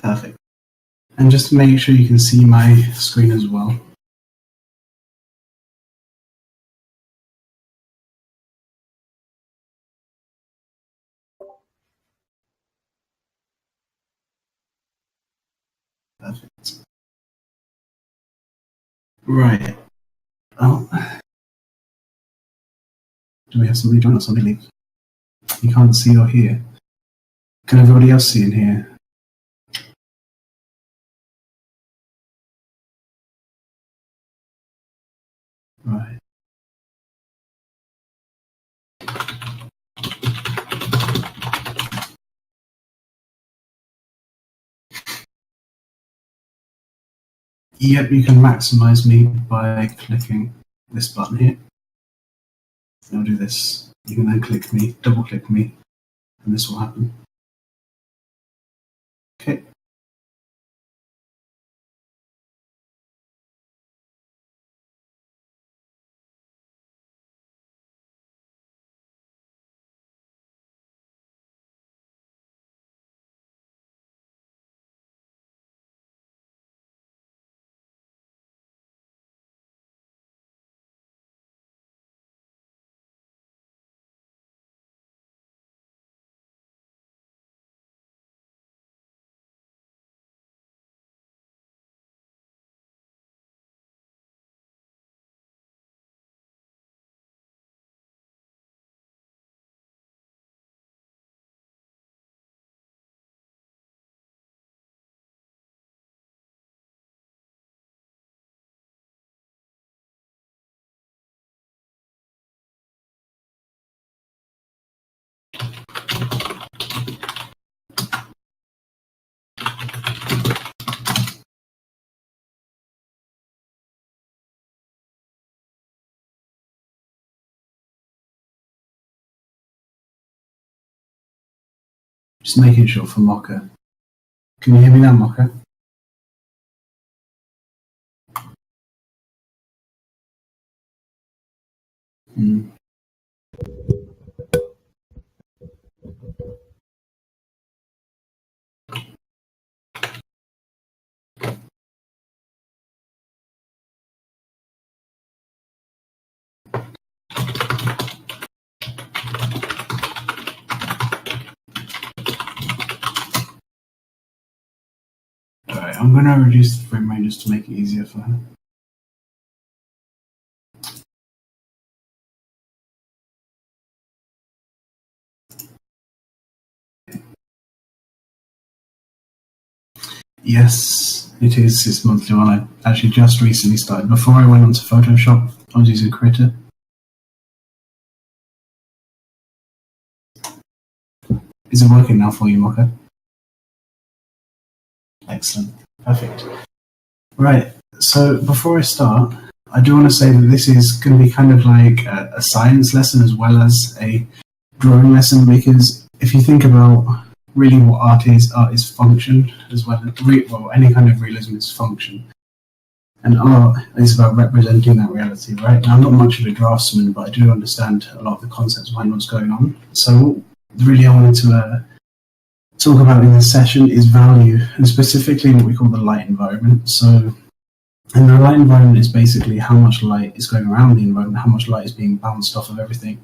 Perfect. And just to make sure you can see my screen as well. Perfect. Right. Oh, do we have somebody join us? Somebody leave. You can't see or hear. Can everybody else see and hear? Right. Yep, you can maximize me by clicking this button here. I'll do this. You can then click me, double click me, and this will happen. Okay. Just making sure for Mocha. Can you hear me now, Mocha? Hmm. Alright, I'm going to reduce the frame rate just to make it easier for her. Yes, it is. It's monthly one. I actually just recently started. Before I went onto Photoshop, I was using Critter. Is it working now for you, Mocha? Excellent. Perfect. Right. So before I start, I do want to say that this is going to be kind of like a science lesson as well as a drawing lesson, because if you think about really what art is function as well as well, any kind of realism is function. And art is about representing that reality, right? Now, I'm not much of a draftsman, but I do understand a lot of the concepts behind what's going on. So really I wanted to talk about in this session is value, and specifically what we call the light environment. So, and the light environment is basically how much light is going around the environment, how much light is being bounced off of everything,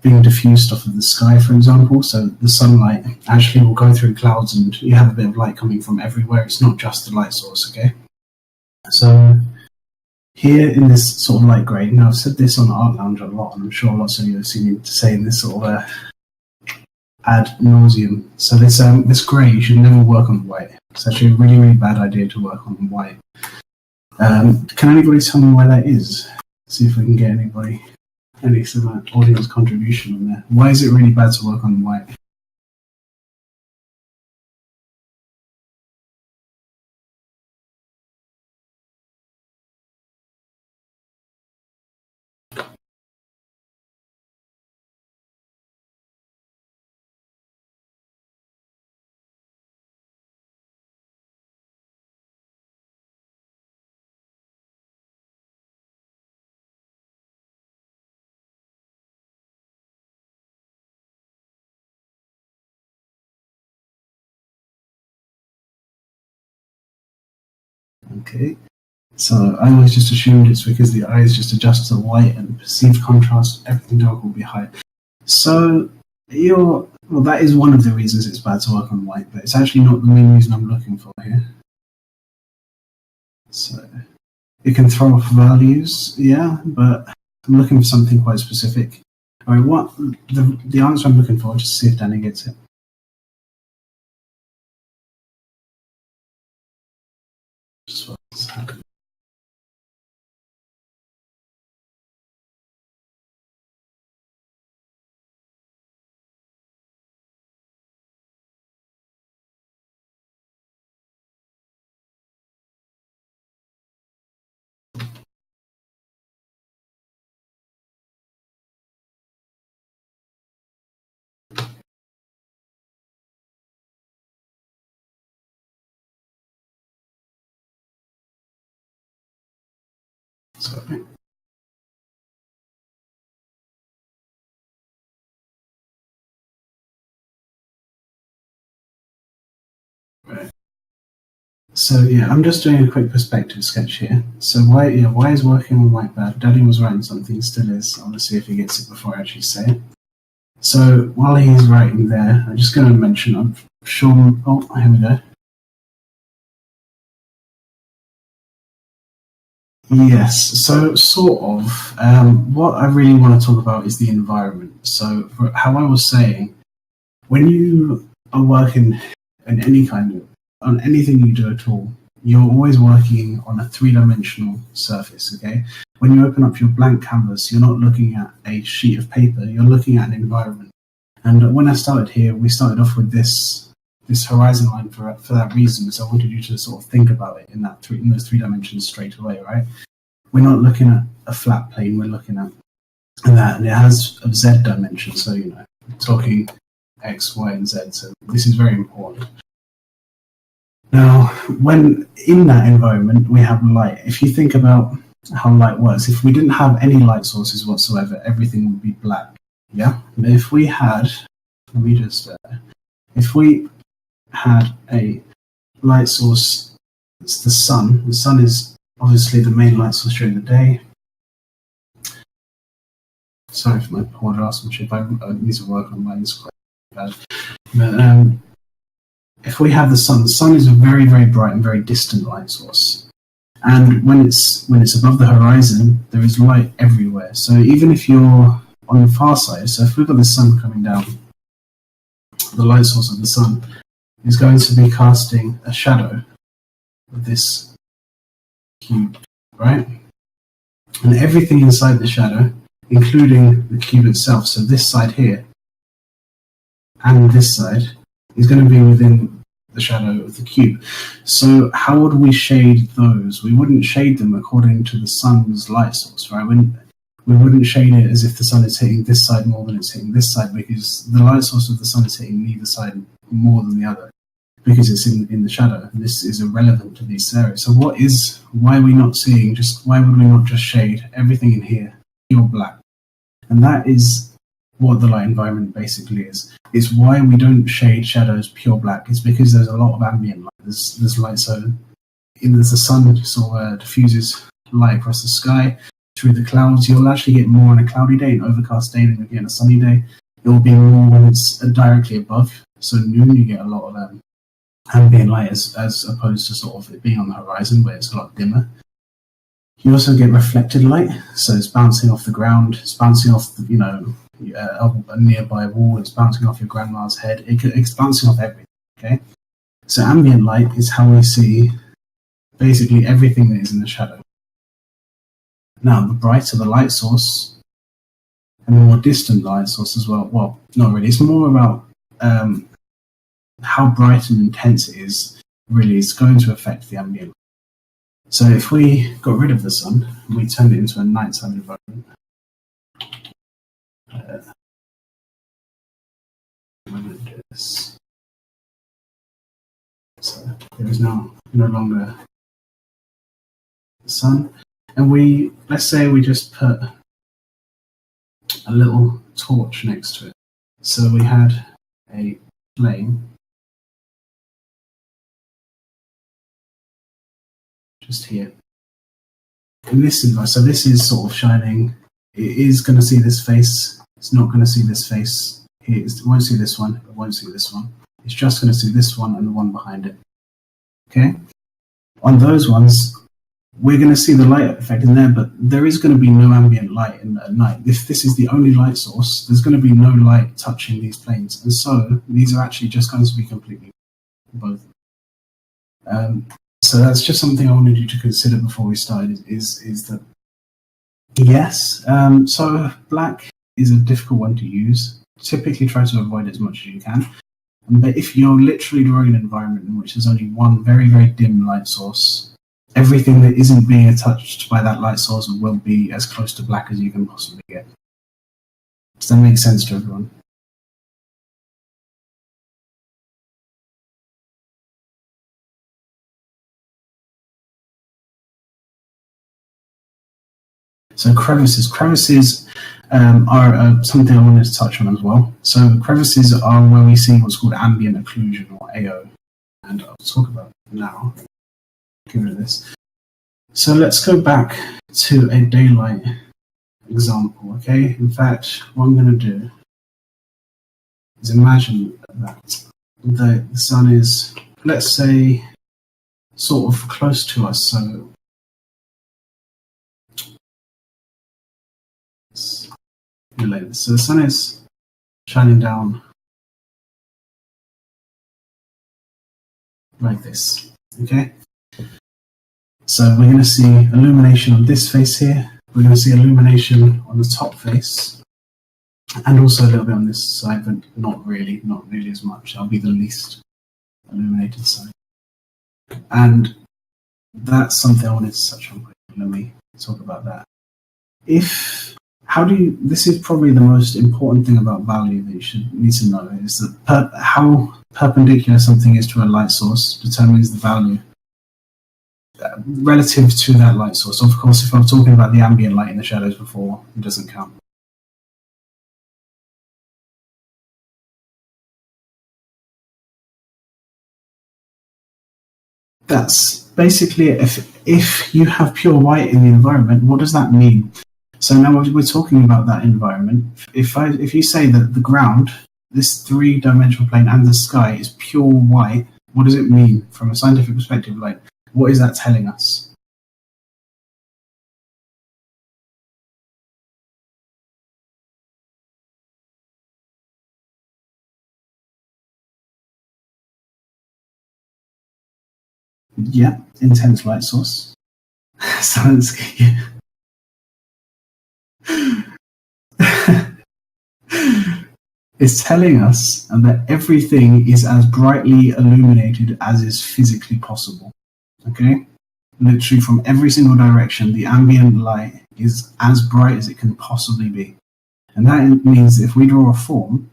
being diffused off of the sky, for example. So the sunlight actually will go through clouds and you have a bit of light coming from everywhere. It's not just the light source, okay? So here in this sort of light grey, now I've said this on Art Lounge a lot, and I'm sure lots of you have seen me saying this sort of ad nauseum. So this grey, you should never work on white. It's actually a really, really bad idea to work on white. Can anybody tell me why that is? See if we can get any sort of audience contribution on there. Why is it really bad to work on white? Okay, so I always just assumed it's because the eyes just adjust to white and perceived contrast, everything dark will be high. So well, that is one of the reasons it's bad to work on white, but it's actually not the main reason I'm looking for here. So it can throw off values, yeah, but I'm looking for something quite specific. All right, what the answer I'm looking for, just to see if Danny gets it. Just what's happening. Sorry. Right. So yeah, I'm just doing a quick perspective sketch here. So why is working on white bad? Daddy was writing something, still is. I want to see if he gets it before I actually say it. So while he's writing there, I'm just going to mention, I'm sure, oh, here we go. Yes, so sort of. What I really want to talk about is the environment. So how I was saying, when you are working in any kind of, on anything you do at all, you're always working on a three-dimensional surface, okay? When you open up your blank canvas, you're not looking at a sheet of paper, you're looking at an environment. And when I started here, we started off with this horizon line for that reason. So I wanted you to sort of think about it in those three dimensions straight away, right? We're not looking at a flat plane, we're looking at that, and it has a Z dimension, so we're talking X, Y, and Z. So this is very important. Now, when in that environment we have light, if you think about how light works, if we didn't have any light sources whatsoever, everything would be black. Yeah, but if we had, if we had a light source, it's the sun. The sun is obviously the main light source during the day. Sorry for my poor draftsmanship. I need to work on mine. It's quite bad. But if we have the sun is a very, very bright and very distant light source. And when it's above the horizon, there is light everywhere. So even if you're on the far side, so if we've got the sun coming down, the light source of the sun is going to be casting a shadow of this cube, right? And everything inside the shadow, including the cube itself, so this side here and this side, is going to be within the shadow of the cube. So how would we shade those? We wouldn't shade them according to the sun's light source, right? We wouldn't shade it as if the sun is hitting this side more than it's hitting this side, because the light source of the sun is hitting neither side more than the other, because it's in the shadow. This is irrelevant to these scenarios. So why are we not seeing, why would we not just shade everything in here pure black? And that is what the light environment basically is. It's why we don't shade shadows pure black. It's because there's a lot of ambient light. There's light, so as the sun sort of diffuses light across the sky through the clouds, you'll actually get more on a cloudy day, an overcast day, than you get on a sunny day. It will be more when it's directly above. So noon, you get a lot of ambient light as opposed to sort of it being on the horizon where it's a lot dimmer. You also get reflected light, so it's bouncing off the ground, it's bouncing off a nearby wall, it's bouncing off your grandma's head, it's bouncing off everything, okay? So ambient light is how we see basically everything that is in the shadow. Now, the brighter the light source, and the more distant light source as well, not really, it's more about how bright and intense it is, really, is going to affect the ambient light. So if we got rid of the sun, and we turned it into a nighttime environment, so there is no longer the sun, and let's say we just put a little torch next to it. So we had a flame just here. In this device, so this is sort of shining. It is going to see this face. It's not going to see this face here. It won't see this one. It won't see this one. It's just going to see this one and the one behind it. Okay? On those ones, we're going to see the light effect in there, but there is going to be no ambient light at night. If this is the only light source, there's going to be no light touching these planes. And so these are actually just going to be completely both. So that's just something I wanted you to consider before we started, is that, yes, so black is a difficult one to use. Typically try to avoid it as much as you can. But if you're literally drawing an environment in which there's only one very, very dim light source, everything that isn't being touched by that light source will be as close to black as you can possibly get. Does that make sense to everyone? So crevices. Crevices are something I wanted to touch on as well. So crevices are where we see what's called ambient occlusion, or AO. And I'll talk about it now. Get rid of this. So let's go back to a daylight example, okay? In fact, what I'm going to do is imagine that the sun is, let's say, sort of close to us. So so the sun is shining down like this, okay? So we're going to see illumination on this face here. We're going to see illumination on the top face, and also a little bit on this side, but not really as much. I'll be the least illuminated side. And that's something I wanted to touch on quickly. Let me talk about that. This is probably the most important thing about value that you should need to know, is that how perpendicular something is to a light source determines the value relative to that light source. Of course, if I'm talking about the ambient light in the shadows before, it doesn't count. That's basically it. If you have pure white in the environment, what does that mean? So now we're talking about that environment. If you say that the ground, this three-dimensional plane, and the sky is pure white, what does it mean from a scientific perspective? Like, what is that telling us? Yeah, intense light source. Sounds yeah. It's telling us that everything is as brightly illuminated as is physically possible. Okay? Literally from every single direction, the ambient light is as bright as it can possibly be. And that means if we draw a form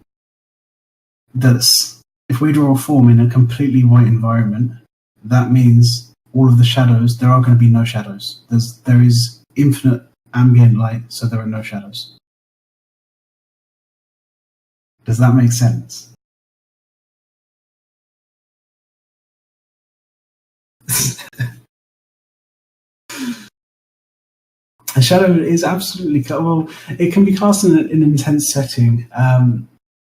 in a completely white environment, that means all of the shadows, there are going to be no shadows. There is infinite ambient light, so there are no shadows. Does that make sense? A shadow is absolutely, well, it can be cast in an intense setting.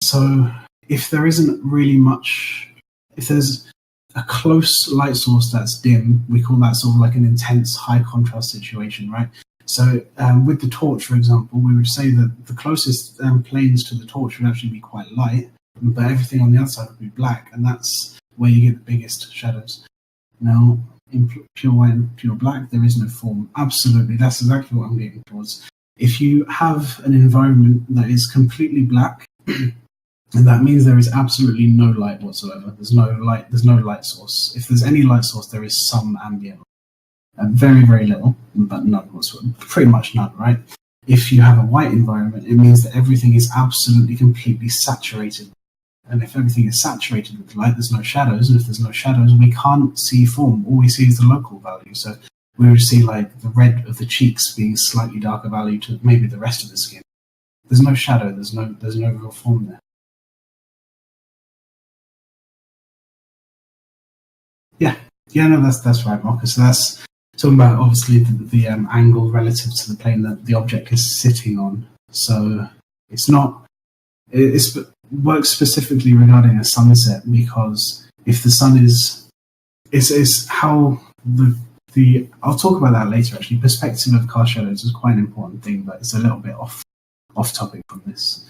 So if there isn't really much, if there's a close light source that's dim, we call that sort of like an intense high contrast situation, right? So with the torch, for example, we would say that the closest planes to the torch would actually be quite light, but everything on the other side would be black, and that's where you get the biggest shadows. Now, in pure white and pure black, there is no form. Absolutely, that's exactly what I'm getting towards. If you have an environment that is completely black, and that means there is absolutely no light whatsoever. There's no light source. If there's any light source, there is some ambient light. Very, very little, but none whatsoever. Pretty much none, right? If you have a white environment, it means that everything is absolutely, completely saturated. And if everything is saturated with light, there's no shadows. And if there's no shadows, we can't see form. All we see is the local value. So we would see like the red of the cheeks being slightly darker value to maybe the rest of the skin. There's no shadow. There's no real form there. Yeah, no, that's right, Marcus. talking about obviously the angle relative to the plane that the object is sitting on. So it's not, it works specifically regarding a sunset, because if the sun is how I'll talk about that later actually. Perspective of car shadows is quite an important thing, but it's a little bit off topic from this.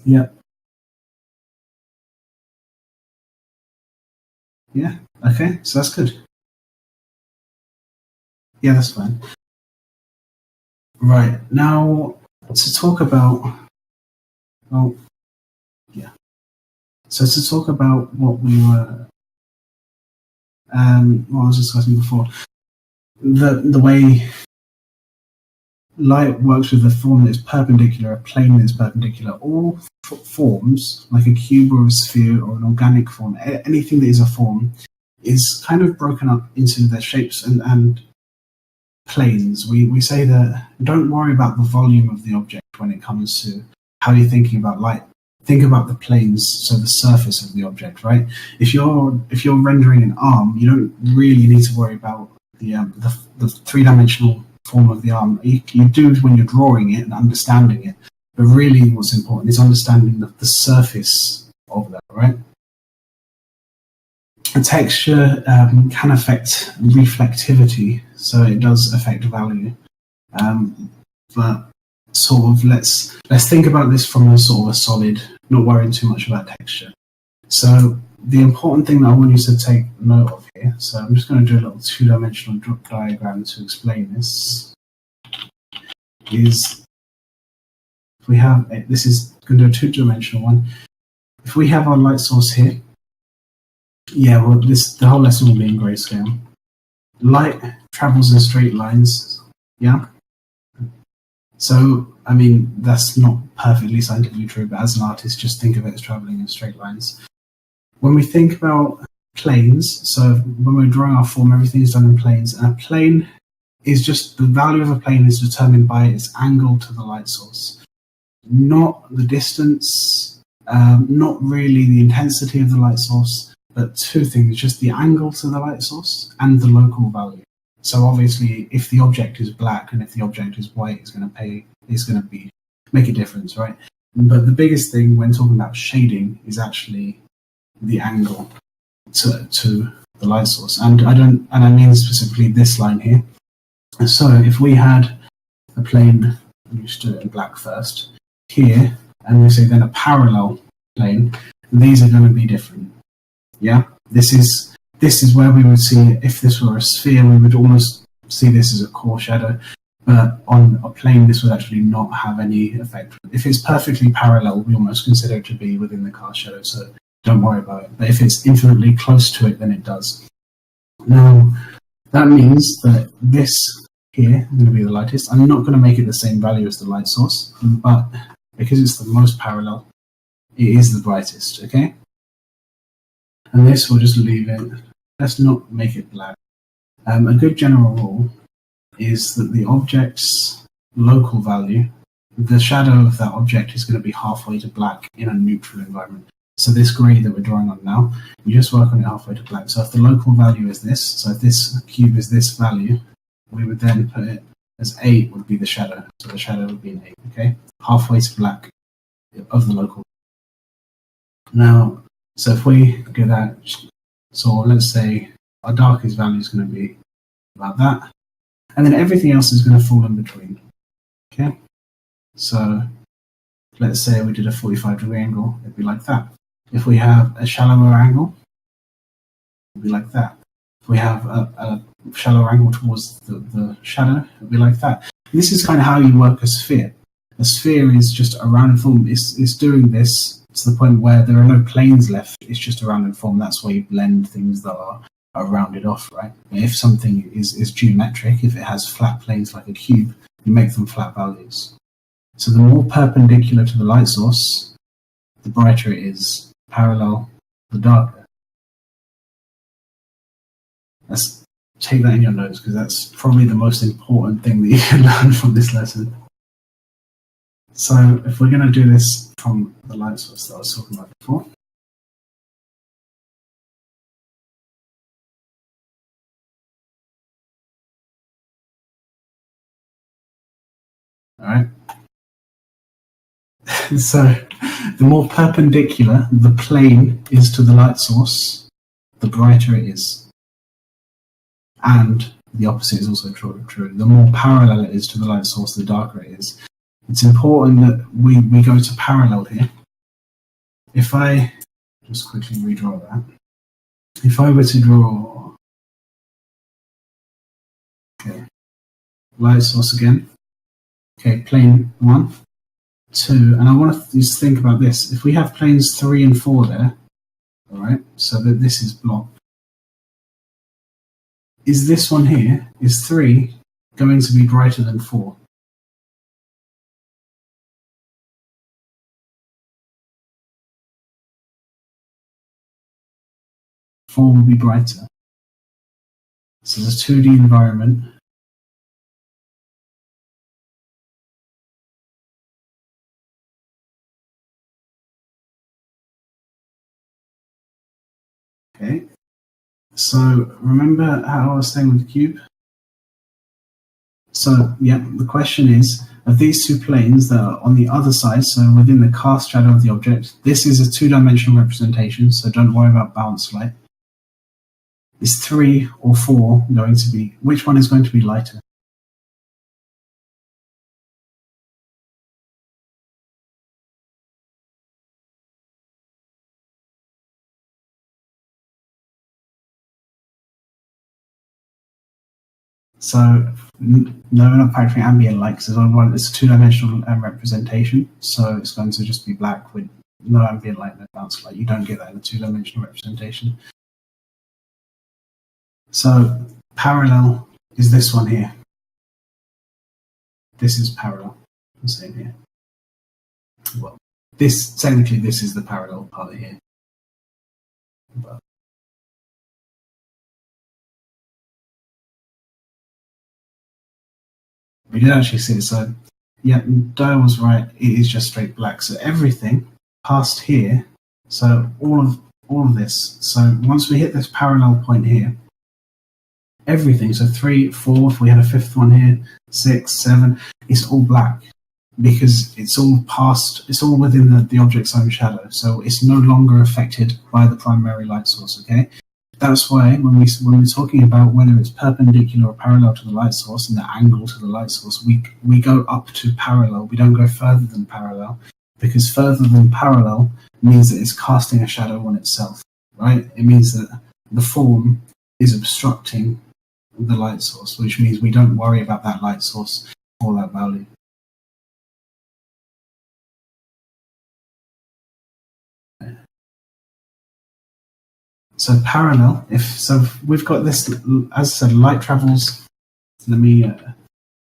Yeah. Yeah. Okay. So that's good. Yeah, that's fine. Right. Now to talk about, well, yeah. So to talk about what we were, what I was discussing before, the way light works with a form that is perpendicular, a plane that is perpendicular. All forms, like a cube or a sphere or an organic form, anything that is a form, is kind of broken up into their shapes and planes. We say that don't worry about the volume of the object when it comes to how you're thinking about light. Think about the planes, so the surface of the object, right? If you're rendering an arm, you don't really need to worry about the three-dimensional form of the arm. You do when you're drawing it and understanding it, but really what's important is understanding the surface of that, right? A texture can affect reflectivity, so it does affect value. But sort of let's think about this from a sort of a solid, not worrying too much about texture. So the important thing that I want you to take note of here, so I'm just going to do a little two-dimensional diagram to explain this, is if we have, this is going to do a two-dimensional one. If we have our light source here, yeah, well, the whole lesson will be in grayscale. Light travels in straight lines, yeah? So, I mean, that's not perfectly scientifically true, but as an artist, just think of it as traveling in straight lines. When we think about planes, so when we're drawing our form, everything is done in planes, and a plane is just, the value of a plane is determined by its angle to the light source. Not the distance, not really the intensity of the light source, but two things, just the angle to the light source and the local value. So obviously, if the object is black and if the object is white, it's going to make a difference, right? But the biggest thing when talking about shading is actually the angle to the light source, and I mean specifically this line here. So if we had a plane, let me just do it in black first here, and we say then a parallel plane, these are going to be different. Yeah, this is where we would see, if this were a sphere, we would almost see this as a core shadow, but on a plane this would actually not have any effect. If it's perfectly parallel, we almost consider it to be within the car shadow, so don't worry about it. But if it's infinitely close to it, then it does. Now, that means that this here is going to be the lightest. I'm not going to make it the same value as the light source, but because it's the most parallel, it is the brightest, okay? And this we'll just leave it. Let's not make it black. A good general rule is that the object's local value, the shadow of that object is going to be halfway to black in a neutral environment. So this grey that we're drawing on now, you just work on it halfway to black. So if the local value is this, so if this cube is this value, we would then put it as 8 would be the shadow. So the shadow would be an 8, okay? Halfway to black of the local. Now, so if we get that, so let's say our darkest value is going to be about that, and then everything else is going to fall in between, okay? So let's say we did a 45-degree angle, it'd be like that. If we have a shallower angle, it'd be like that. If we have a shallower angle towards the shadow, it'd be like that. And this is kind of how you work a sphere. A sphere is just a rounded form. It's doing this to the point where there are no planes left. It's just a rounded form. That's why you blend things that are rounded off, right? If something is geometric, if it has flat planes like a cube, you make them flat values. So the more perpendicular to the light source, the brighter it is. Parallel, the darker. Let's take that in your notes, because that's probably the most important thing that you can learn from this lesson. So if we're going to do this from the light source that I was talking about before, Alright? So, the more perpendicular the plane is to the light source, the brighter it is. And the opposite is also true. The more parallel it is to the light source, the darker it is. It's important that we go to parallel here. If I just quickly redraw that. If I were to draw, okay, light source again. Okay, plane 1, 2, and I want to just think about this. If we have planes 3 and 4 there, all right, so that this is blocked. Is this one here, is 3 going to be brighter than 4? Four will be brighter. So there's a 2D environment. Okay. So remember how I was saying with the cube? So yeah, the question is, of these two planes that are on the other side, so within the cast shadow of the object, this is a two-dimensional representation, so don't worry about bounce light. Is 3 or 4 going to be, which one is going to be lighter? So no, we're not factoring ambient light because it's a two-dimensional representation, so it's going to just be black with no ambient light, no bounce light. You don't get that in a two-dimensional representation. So parallel is this one here. This is parallel. The same here. Well, technically this is the parallel part here. But we did actually see it. So yeah, Doe was right. It is just straight black. So everything past here. So all of this. So once we hit this parallel point here, everything. So 3, 4. If we had a fifth one here, 6, 7. It's all black because it's all past. It's all within the object's own shadow. So it's no longer affected by the primary light source. Okay. That's why when we're talking about whether it's perpendicular or parallel to the light source and the angle to the light source, we go up to parallel. We don't go further than parallel, because further than parallel means that it's casting a shadow on itself, right? It means that the form is obstructing the light source, which means we don't worry about that light source or that value. So parallel, if we've got this, as I said, light travels. Let me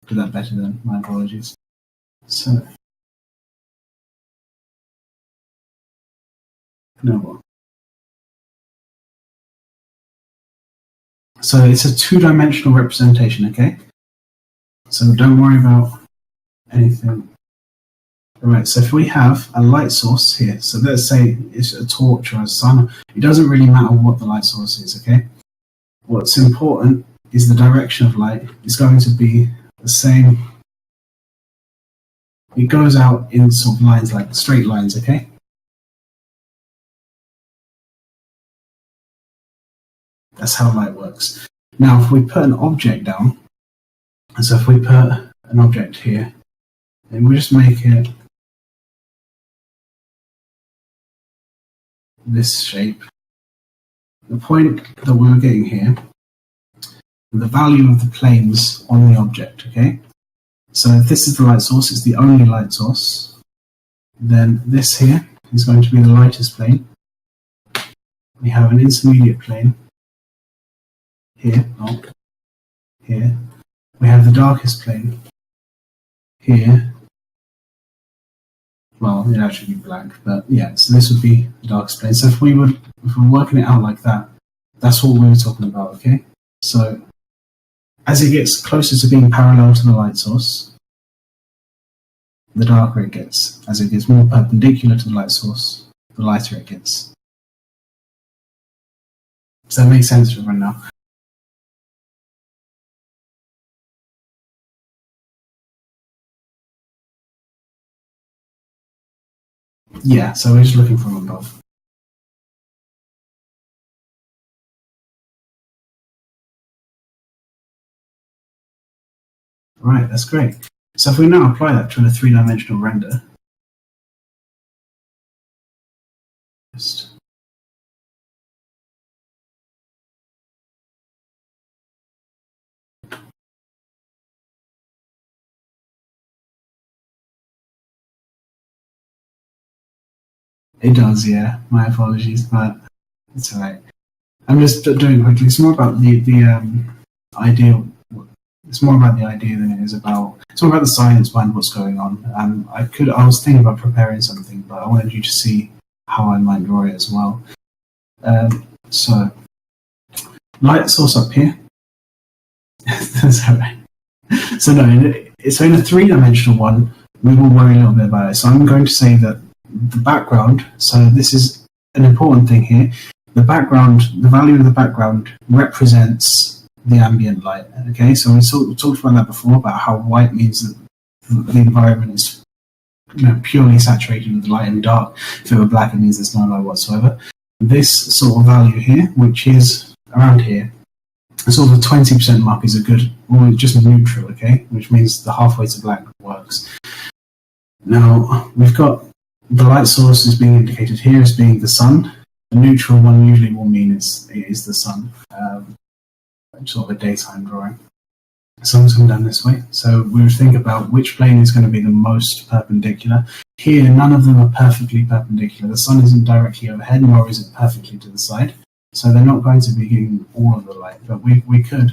do that better then. My apologies. So no. So it's a two-dimensional representation, okay? So don't worry about anything. All right. So if we have a light source here, so let's say it's a torch or a sun. It doesn't really matter what the light source is, okay? What's important is the direction of light is going to be the same. It goes out in sort of lines, like straight lines, okay? That's how light works. Now, if we put an object down, so if we put an object here, then we just make it this shape. The point that we're getting here, the value of the planes on the object, okay? So if this is the light source, it's the only light source, then this here is going to be the lightest plane. We have an intermediate plane here, here. We have the darkest plane here. Well, it'd actually be black, but yeah, so this would be the darkest plane. So if we're working it out like that, that's what we were talking about, okay? So as it gets closer to being parallel to the light source, the darker it gets. As it gets more perpendicular to the light source, the lighter it gets. Does that make sense for everyone now? Yeah, so we're just looking from above. Right, that's great. So if we now apply that to a three-dimensional render, it does, yeah. My apologies, but it's alright. I'm just doing it quickly. It's more about the idea. It's more about the idea than it is about. It's more about the science behind what's going on. I was thinking about preparing something, but I wanted you to see how I might draw it as well. So, light source up here. That's alright. So no, so in a three-dimensional one, we will worry a little bit about it. So I'm going to say that the background. So this is an important thing here. The background, the value of the background represents the ambient light. Okay, so we talked about that before, about how white means that the environment is purely saturated with light, and dark, if it were black, it means there's no light whatsoever. This sort of value here, which is around here, sort of the 20% mark, is a good, or just neutral, okay, which means the halfway to black works. Now, we've got the light source is being indicated here as being the sun. The neutral one usually will mean it is the sun, sort of a daytime drawing. Sun's come down this way, so we would think about which plane is going to be the most perpendicular. Here, none of them are perfectly perpendicular. The sun isn't directly overhead, nor is it perfectly to the side, so they're not going to be getting all of the light. But we could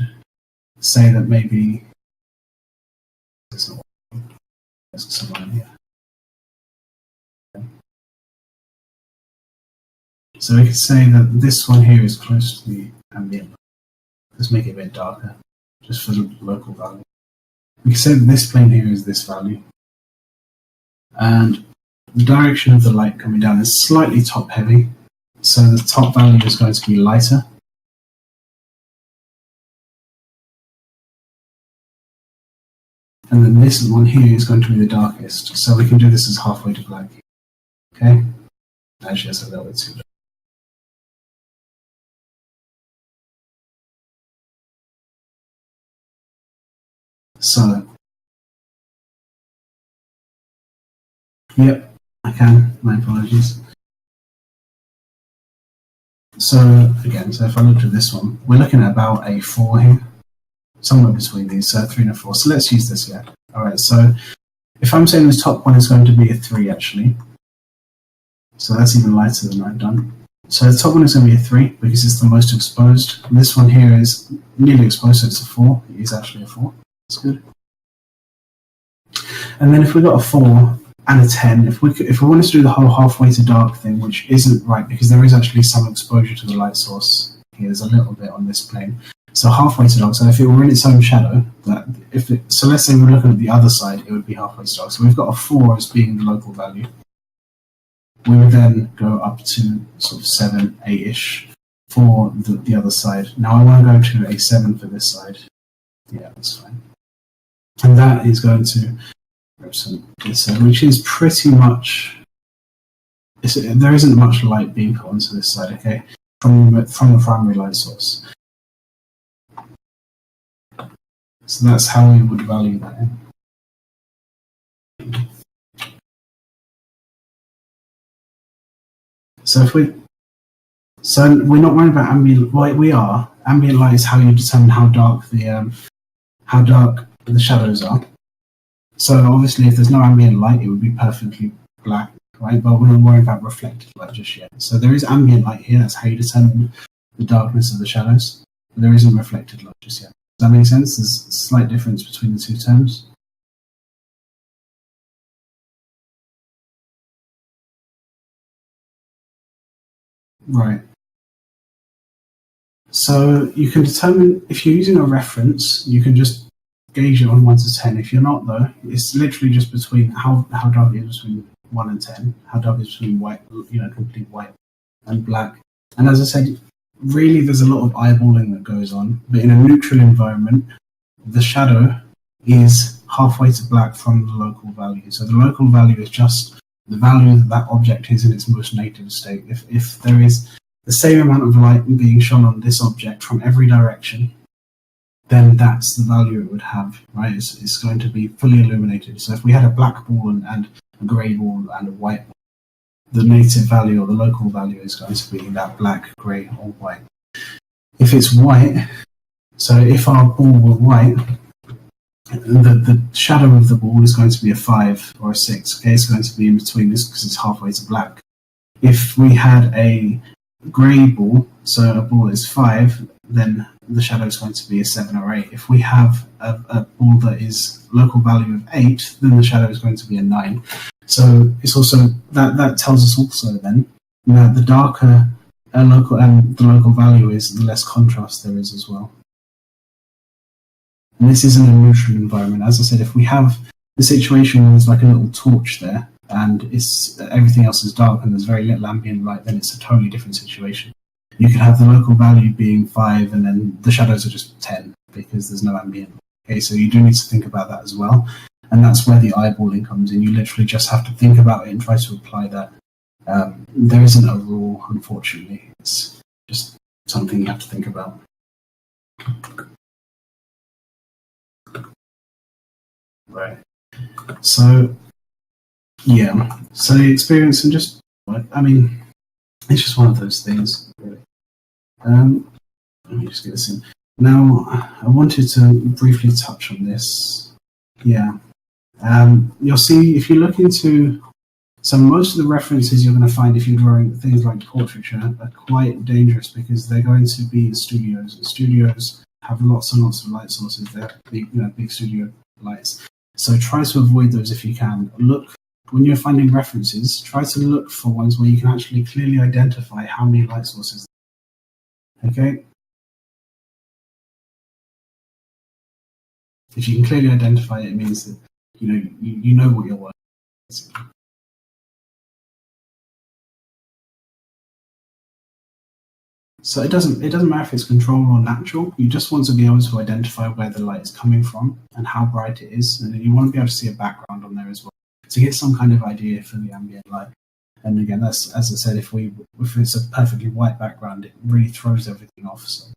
say that maybe there's someone here. So we could say that this one here is close to the ambient light. Let's make it a bit darker, just for the local value. We could say that this plane here is this value. And the direction of the light coming down is slightly top heavy. So the top value is going to be lighter. And then this one here is going to be the darkest. So we can do this as halfway to black. Okay? Actually, that's a little bit too dark. So, yep, I can. My apologies. So, again, so if I looked at this one, we're looking at about a 4 here, somewhere between these, so 3 and a 4. So let's use this here. All right, so if I'm saying this top one is going to be a 3, actually, so that's even lighter than I've done. So the top one is going to be a 3 because it's the most exposed. And this one here is nearly exposed, so it's a 4. It is actually a 4. That's good. And then if we got a 4 and a 10, if we wanted to do the whole halfway to dark thing, which isn't right because there is actually some exposure to the light source here. There's a little bit on this plane. So halfway to dark. So if it were in its own shadow, so let's say we're looking at the other side, it would be halfway to dark. So we've got a 4 as being the local value. We would then go up to sort of 7, 8-ish for the other side. Now I want to go to a 7 for this side. Yeah, that's fine. And that is going to represent this side, which is pretty much... there isn't much light being put onto this side, okay, from the primary light source. So that's how we would value that in. So we're not worried about ambient light. We are. Ambient light is how you determine how dark the shadows are. So obviously, if there's no ambient light, it would be perfectly black, right? But we're not worried about reflected light just yet. So there is ambient light here. That's how you determine the darkness of the shadows. But there isn't reflected light just yet. Does that make sense? There's a slight difference between the two terms. Right. So you can determine, if you're using a reference, you can just gauge it on 1 to 10. If you're not, though, it's literally just between how dark it is between 1 and 10, how dark it is between white, complete white and black. And as I said, really there's a lot of eyeballing that goes on, but in a neutral environment, the shadow is halfway to black from the local value. So the local value is just the value that that object is in its most native state. If there is the same amount of light being shone on this object from every direction, then that's the value it would have, right? It's going to be fully illuminated. So if we had a black ball and a grey ball and a white ball, the native value or the local value is going to be that black, grey, or white. If it's white, so if our ball were white, the shadow of the ball is going to be a 5 or a 6. Okay, it's going to be in between this because it's halfway to black. If we had a grey ball, so a ball is 5, then the shadow is going to be a 7 or 8. If we have a ball that is local value of 8, then the shadow is going to be a 9. So it's also that tells us also then that the darker the local value is, the less contrast there is as well. And this isn't a neutral environment. As I said, if we have the situation where there's like a little torch there and everything else is dark and there's very little ambient light, then it's a totally different situation. You could have the local value being 5 and then the shadows are just 10 because there's no ambient. Okay, so you do need to think about that as well. And that's where the eyeballing comes in. You literally just have to think about it and try to apply that. There isn't a rule, unfortunately. It's just something you have to think about. Right. So, yeah. So the experience and just, I mean, it's just one of those things, really. Let me just get this in. Now, I wanted to briefly touch on this. Yeah. You'll see if you look into, so most of the references you're going to find if you're drawing things like portraiture are quite dangerous because they're going to be in studios. And studios have lots and lots of light sources. They're big studio lights. So try to avoid those if you can. Look, when you're finding references, try to look for ones where you can actually clearly identify how many light sources there are. Okay? If you can clearly identify it, it means that you know what you're working with. So it doesn't matter if it's controlled or natural. You just want to be able to identify where the light is coming from and how bright it is, and then you want to be able to see a background on there as well to get some kind of idea for the ambient light. And again, that's, as I said, if it's a perfectly white background, it really throws everything off. So.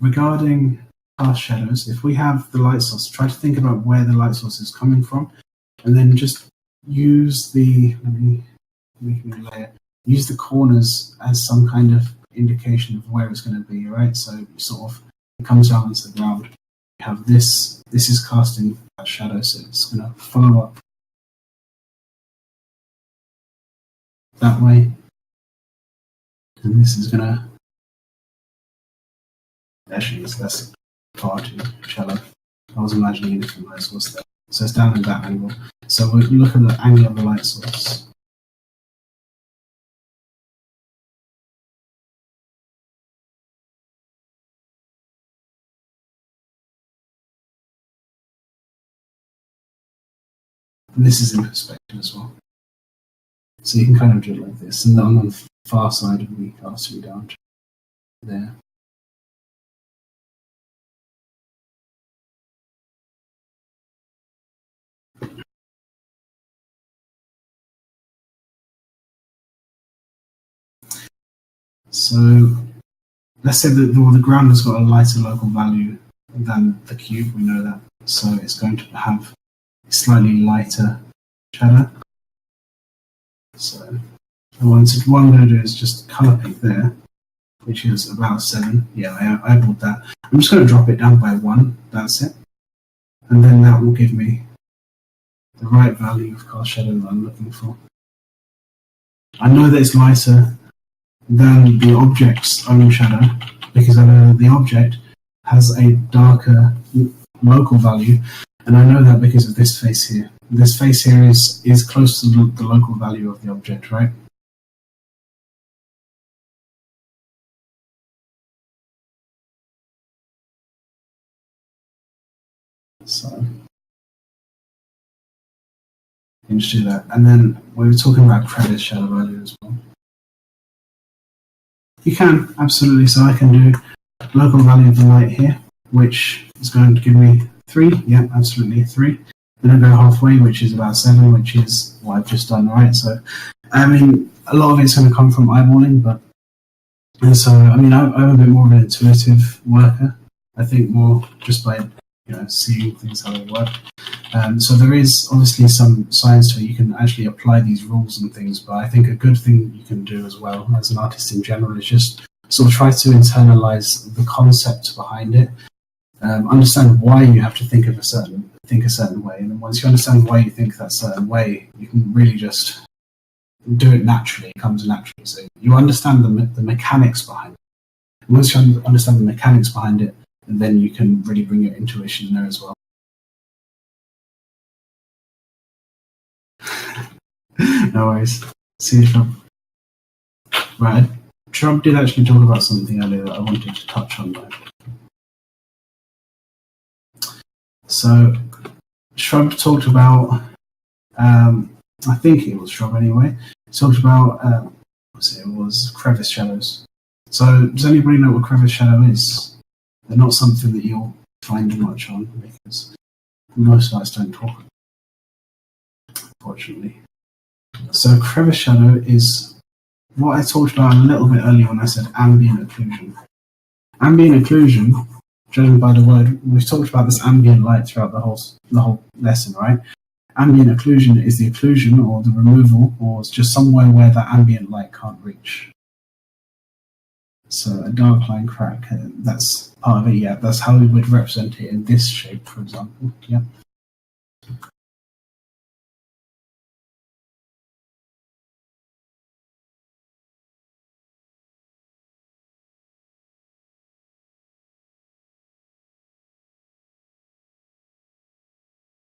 Regarding past shadows, if we have the light source, try to think about where the light source is coming from, and then just use use the corners as some kind of indication of where it's going to be, right? So sort of it comes down into the ground. You have this is casting that shadow, so it's going to follow up that way, and this is going to actually that's far too shallow. I was imagining a different light source there. So it's down at that angle. So we'll look at the angle of the light source. And this is in perspective as well. So you can kind of do it like this. And on the far side of the R3 down there. So let's say that the ground has got a lighter local value than the cube, we know that. So it's going to have a slightly lighter shadow. So what I'm going to do is just colour pick there, which is about 7. Yeah, I eyeballed that. I'm just going to drop it down by 1. That's it. And then that will give me the right value of cast shadow that I'm looking for. I know that it's lighter than the object's own shadow because I know that the object has a darker local value, and I know that because of this face here. This face here is close to the local value of the object, right? So can just do that. And then we were talking about crevice shadow earlier as well. You can, absolutely. So I can do local value of the light here, which is going to give me 3. Yeah, absolutely 3. Then I go halfway, which is about 7, which is what I've just done, right? So, I mean, a lot of it's going to come from eyeballing, but and so, I mean, I'm a bit more of an intuitive worker. I think more just by, seeing things how they work. So there is obviously some science to it. You can actually apply these rules and things, but I think a good thing you can do as well as an artist in general is just sort of try to internalize the concept behind it. Understand why you have to think a certain way, and then once you understand why you think that certain way, you can really just do it naturally. It comes naturally. So you understand the mechanics behind it. And once you understand the mechanics behind it, then you can really bring your intuition in there as well. No worries. See you, Trump. Right, Trump did actually talk about something earlier that I wanted to touch on, though. So, Shrub talked about, I think it was Shrub anyway, talked about, it was crevice shadows. So, does anybody know what crevice shadow is? They're not something that you'll find much on, because most lights don't talk, unfortunately. So, crevice shadow is what I talked about a little bit earlier when I said ambient occlusion. Ambient occlusion, judging by the word, we've talked about this ambient light throughout the whole lesson, right? Ambient occlusion is the occlusion or the removal, or it's just somewhere where that ambient light can't reach. So a dark line crack, that's part of it, yeah. That's how we would represent it in this shape, for example, yeah.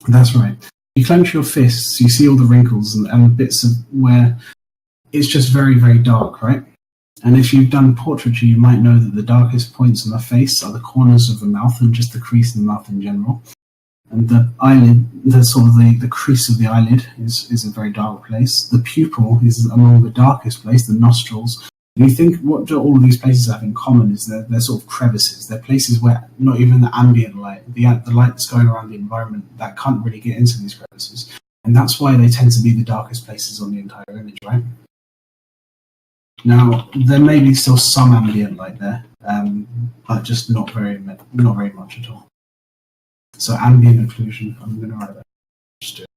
That's right. You clench your fists, you see all the wrinkles and bits of where it's just very, very dark, right? And if you've done portraiture, you might know that the darkest points on the face are the corners of the mouth and just the crease in the mouth in general. And the eyelid, the crease of the eyelid is a very dark place. The pupil is among the darkest place, the nostrils. And you think what do all of these places have in common is they're sort of crevices. They're places where not even the ambient light, the light that's going around the environment, that can't really get into these crevices. And that's why they tend to be the darkest places on the entire image, right? Now, there may be still some ambient light there, but just not very much at all. So ambient occlusion, I'm going to write that. Just do it.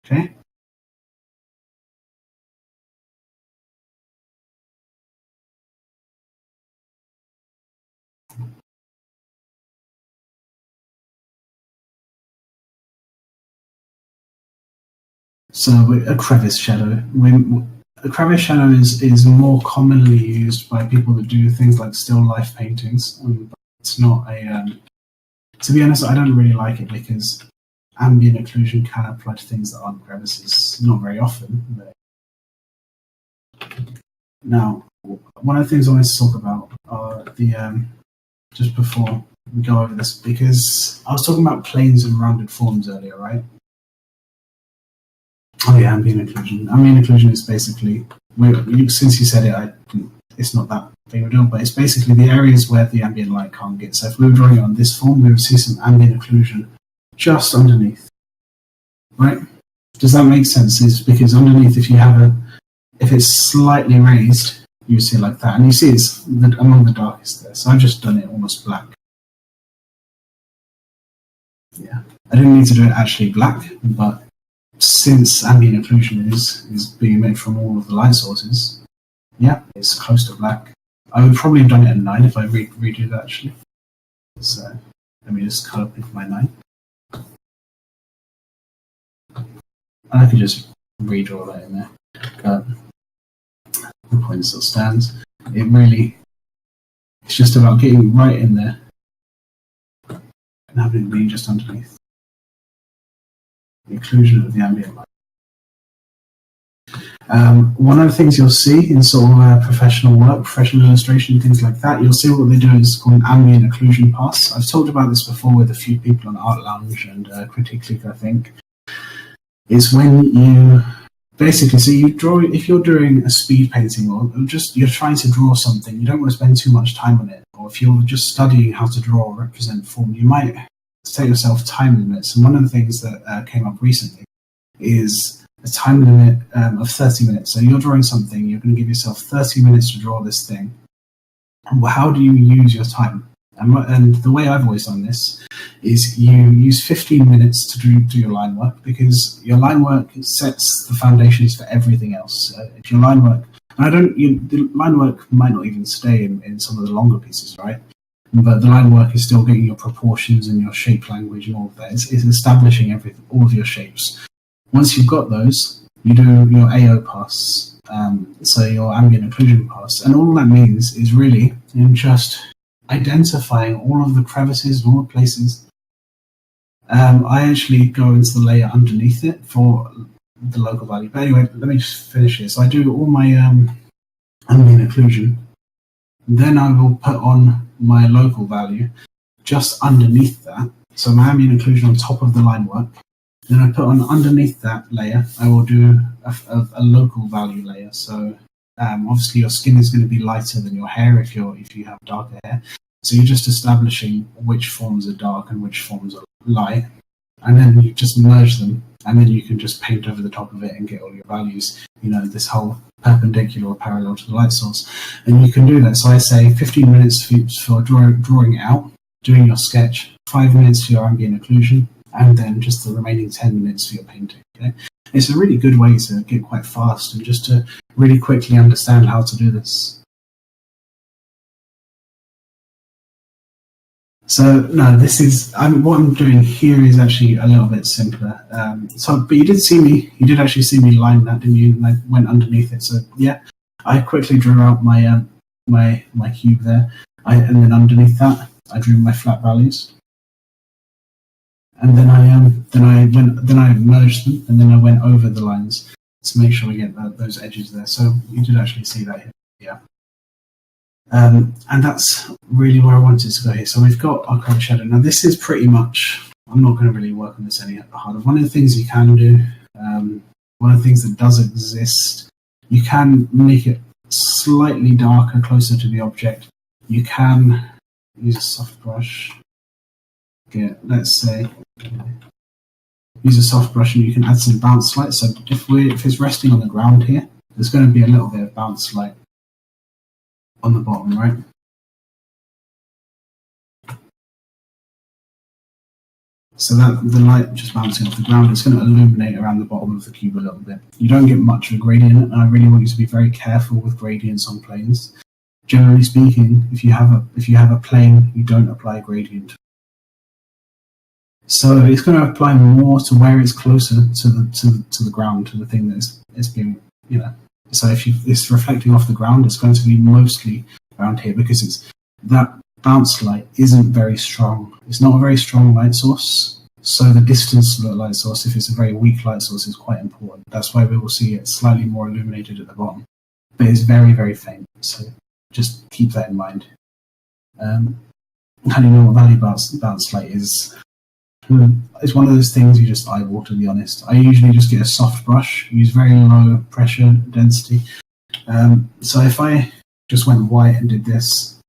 Okay. So a crevice shadow. A crevice shadow is more commonly used by people that do things like still life paintings. But it's not a. To be honest, I don't really like it because ambient occlusion can apply to things that aren't crevices. Not very often. But now, one of the things I wanted to talk about are the just before we go over this, because I was talking about planes and rounded forms earlier, right? Oh yeah, ambient occlusion. Ambient occlusion is basically, since you said it, it's not that big of a deal, but it's basically the areas where the ambient light can't get. So if we were drawing it on this form, we would see some ambient occlusion just underneath, right? Does that make sense? It's because underneath, if it's slightly raised, you see it like that, and you see it's among the darkest there. So I've just done it almost black. Yeah, I didn't need to do it actually black, but since ambient occlusion is being made from all of the light sources, yeah, it's close to black. I would probably have done it at 9 if I redo that actually. So let me just color pick my 9. And I could just redraw that in there. But the point still stands. It's just about getting right in there and having it be just underneath. The occlusion of the ambient light. One of the things you'll see in sort of professional work, professional illustration, things like that, you'll see what they do is called an ambient occlusion pass. I've talked about this before with a few people on Art Lounge and Critically, I think. Is when you basically, so you draw, if you're doing a speed painting or just you're trying to draw something, you don't want to spend too much time on it. Or if you're just studying how to draw or represent form, you might set yourself time limits. And one of the things that came up recently is a time limit of 30 minutes. So you're drawing something, you're going to give yourself 30 minutes to draw this thing. Well, how do you use your time? And the way I've always done this is you use 15 minutes to do your line work, because your line work sets the foundations for everything else. If your line work, the line work might not even stay in some of the longer pieces, right? But the line work is still getting your proportions and your shape language and all of that. It's establishing all of your shapes. Once you've got those, you do your AO pass, so your ambient occlusion pass, and all that means is really in just identifying all of the crevices and all the places. I actually go into the layer underneath it for the local value. But anyway, let me just finish here. So I do all my ambient occlusion. Then I will put on my local value just underneath that. So my ambient occlusion on top of the line work. Then I put on underneath that layer, I will do a local value layer. So obviously your skin is going to be lighter than your hair if you have darker hair. So you're just establishing which forms are dark and which forms are light. And then you just merge them, and then you can just paint over the top of it and get all your values, this whole perpendicular or parallel to the light source. And you can do that. So I say 15 minutes for drawing it out, doing your sketch, 5 minutes for your ambient occlusion, and then just the remaining 10 minutes for your painting. Okay? It's a really good way to get quite fast and just to really quickly understand how to do this. So no, this is what I'm doing here is actually a little bit simpler. But you did actually see me line that, didn't you? And I went underneath it. So yeah, I quickly drew out my my cube there, and then underneath that I drew my flat values, and then I merged them, and then I went over the lines to make sure we get those edges there. So you did actually see that here, yeah. And that's really where I wanted to go here. So we've got our current shadow. Now this is pretty much, I'm not going to really work on this any harder. One of the things you can do, one of the things that does exist, you can make it slightly darker, closer to the object. You can use a soft brush. Let's say, use a soft brush and you can add some bounce light. So if it's resting on the ground here, there's going to be a little bit of bounce light on the bottom, right? So that the light just bouncing off the ground, it's going to illuminate around the bottom of the cube a little bit. You don't get much of a gradient, and I really want you to be very careful with gradients on planes. Generally speaking, if you have a plane, you don't apply a gradient. So it's going to apply more to where it's closer to the ground, to the thing that it's being, So if it's reflecting off the ground, it's going to be mostly around here, because that bounce light isn't very strong. It's not a very strong light source, so the distance to the light source, if it's a very weak light source, is quite important. That's why we will see it slightly more illuminated at the bottom, but it's very, very faint. So just keep that in mind. How do you know what value bounce light is? It's one of those things you just eyeball, to be honest. I usually just get a soft brush, use very low pressure density. So if I just went white and did this,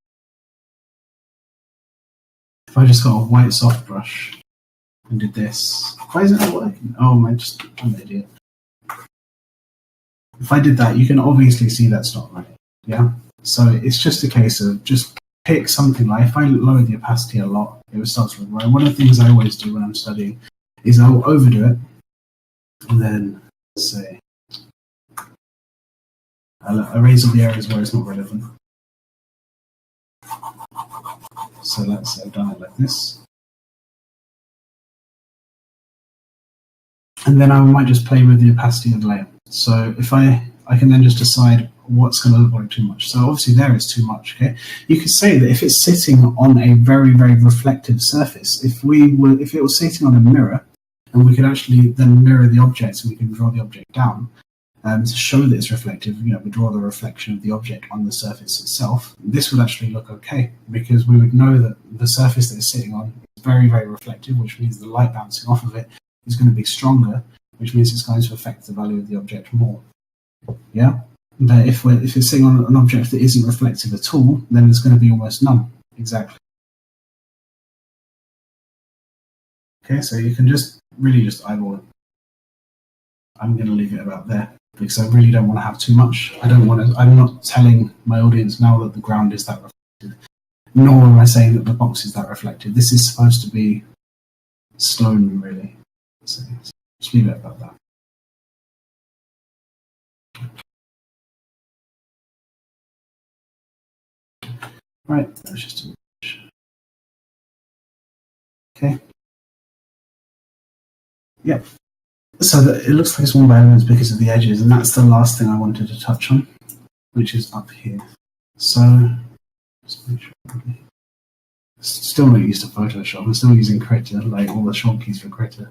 if I just got a white soft brush and did this, why isn't it working? Oh, I'm an idiot. If I did that, you can obviously see that's not right. Yeah. So it's just a case of just pick something like, if I lower the opacity a lot, it would start to look right. One of the things I always do when I'm studying is I'll overdo it, and then say I'll erase all the areas where it's not relevant. So let's say I've done it like this. And then I might just play with the opacity of the layer. So if I can then just decide what's going to look like too much. So obviously there is too much. Okay, you could say that if it's sitting on a very, very reflective surface, if it was sitting on a mirror, and we could actually then mirror the object, and we can draw the object down, to show that it's reflective, we draw the reflection of the object on the surface itself, this would actually look okay, because we would know that the surface that it's sitting on is very, very reflective, which means the light bouncing off of it is going to be stronger, which means it's going to affect the value of the object more. Yeah? But if it's sitting on an object that isn't reflective at all, then there's going to be almost none. Exactly. Okay, so you can really just eyeball it. I'm going to leave it about there, because I really don't want to have too much. I'm not telling my audience now that the ground is that reflective, nor am I saying that the box is that reflective. This is supposed to be stone, really. So just leave it about that. Right, that's just a okay. Yep. So it looks like it's one by elements because of the edges, and that's the last thing I wanted to touch on, which is up here. So just make sure. Still not used to Photoshop. I'm still using Krita, like all the shortkeys for Krita.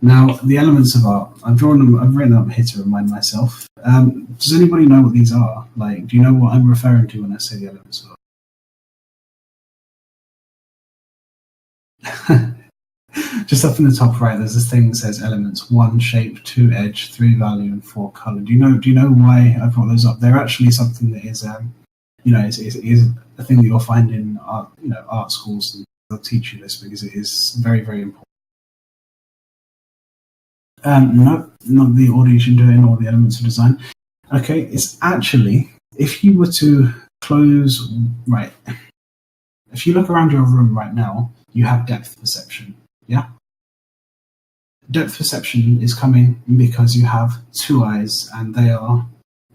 Now, the elements of art, I've written up here to remind myself. Does anybody know what these are? Like, do you know what I'm referring to when I say the elements of art? Just up in the top right, there's this thing that says elements: 1 shape, 2 edge, 3 value, and 4 color. Do you know why I brought those up? They're actually something that is, is a thing that you'll find in art, art schools, and they'll teach you this because it is very, very important. No, not the audition doing or the elements of design. Okay, it's actually, if you were to close, right, if you look around your room right now, you have depth perception, yeah? Depth perception is coming because you have 2 eyes, and they are,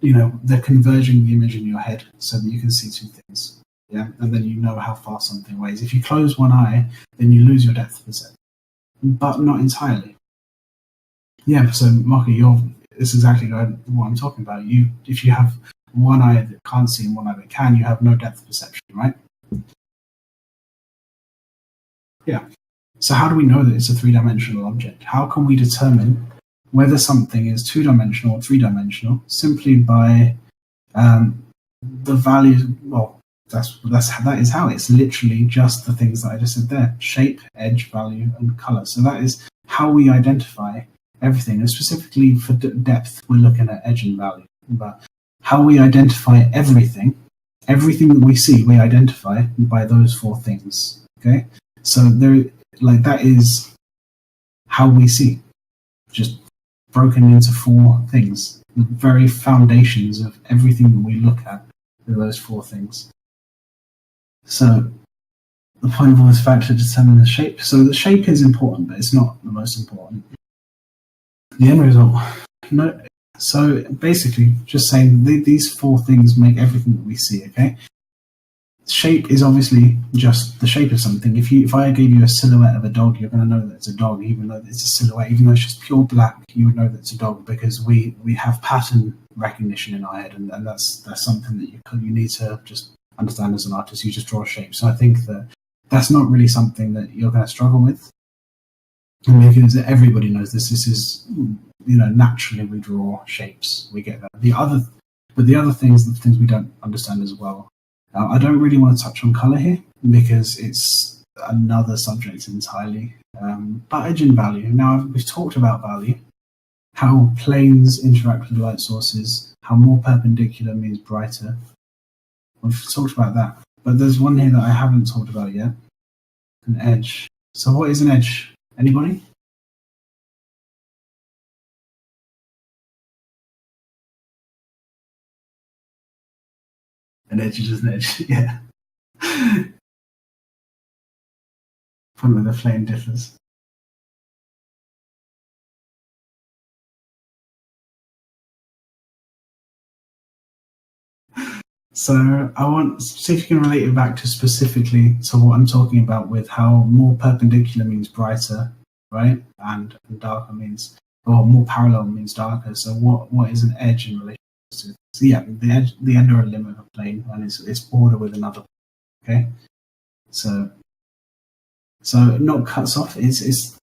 they're converging the image in your head so that you can see 2 things, yeah? And then you know how far something weighs. If you close one eye, then you lose your depth perception, but not entirely. Yeah, so Marky, it's exactly what I'm talking about. If you have one eye that can't see and one eye that can, you have no depth perception, right? Yeah. So how do we know that it's a 3-dimensional object? How can we determine whether something is 2-dimensional or 3-dimensional simply by the values? Well, that is how it's literally just the things that I just said there: shape, edge, value, and color. So that is how we identify everything. And specifically for depth, we're looking at edge and value. But how we identify everything that we see, we identify by those 4 things. Okay, so that is how we see, just broken into 4 things. The very foundations of everything that we look at are those 4 things. So the point of all this factor to determine the shape. So the shape is important, but it's not the most important. The end result, no. So basically, just saying these 4 things make everything that we see. Okay, shape is obviously just the shape of something. If I gave you a silhouette of a dog, you're going to know that it's a dog, even though it's a silhouette. Even though it's just pure black, you would know that it's a dog, because we have pattern recognition in our head, and that's something that you need to just understand as an artist. You just draw a shape. So I think that's not really something that you're going to struggle with, because everybody knows this. This is, naturally we draw shapes. We get that. The other things, the things we don't understand as well. I don't really want to touch on color here because it's another subject entirely. But edge and value. Now, we've talked about value, how planes interact with light sources, how more perpendicular means brighter. We've talked about that. But there's one here that I haven't talked about yet: an edge. So what is an edge? Anybody? An edge is just an edge, yeah. Point where the flame differs. So I want to see if you can relate it back to specifically to what I'm talking about with how more perpendicular means brighter, right? And darker means, or more parallel means darker. So what is an edge in relation to? So yeah, the end or a limit of a plane, and its border with another. Okay, so not cuts off. It's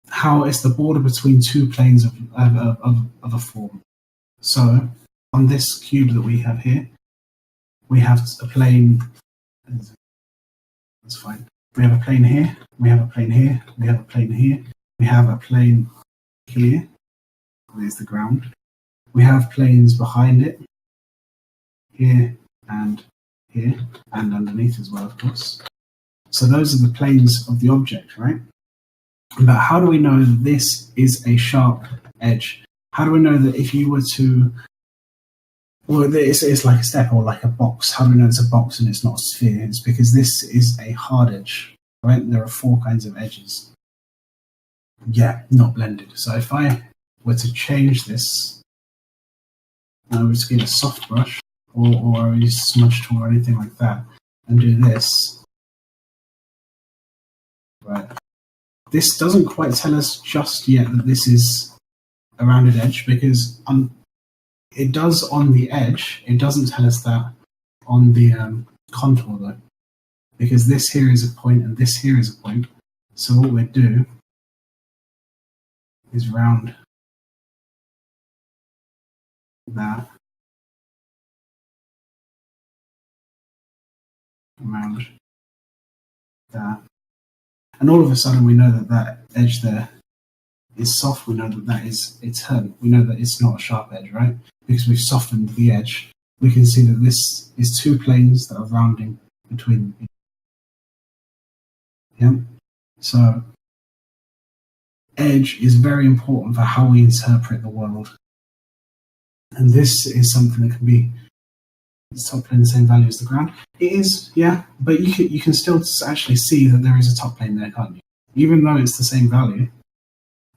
how it's the border between 2 planes of a form. So on this cube that we have here, we have a plane. That's fine. We have a plane here, we have a plane here, we have a plane here, we have a plane here. There's the ground. We have planes behind it, here and here, and underneath as well, of course. So those are the planes of the object, right? But how do we know that this is a sharp edge? How do we know that if you were to, well, it's like a step or like a box. How do we know it's a box and it's not a sphere? It's because this is a hard edge, right? There are 4 kinds of edges. Yeah, not blended. So if I were to change this, I would just get a soft brush or use a smudge tool or anything like that and do this. Right. This doesn't quite tell us just yet that this is a rounded edge because it does on the edge. It doesn't tell us that on the contour though, because this here is a point and this here is a point. So what we do is round that, round that, and all of a sudden we know that that edge there is soft. We know that that is a turn. We know that it's not a sharp edge, right? Because we've softened the edge. We can see that this is 2 planes that are rounding between them. Yeah. So edge is very important for how we interpret the world. And this is something that can be top plane the same value as the ground. It is, yeah, but you can still actually see that there is a top plane there, can't you? Even though it's the same value,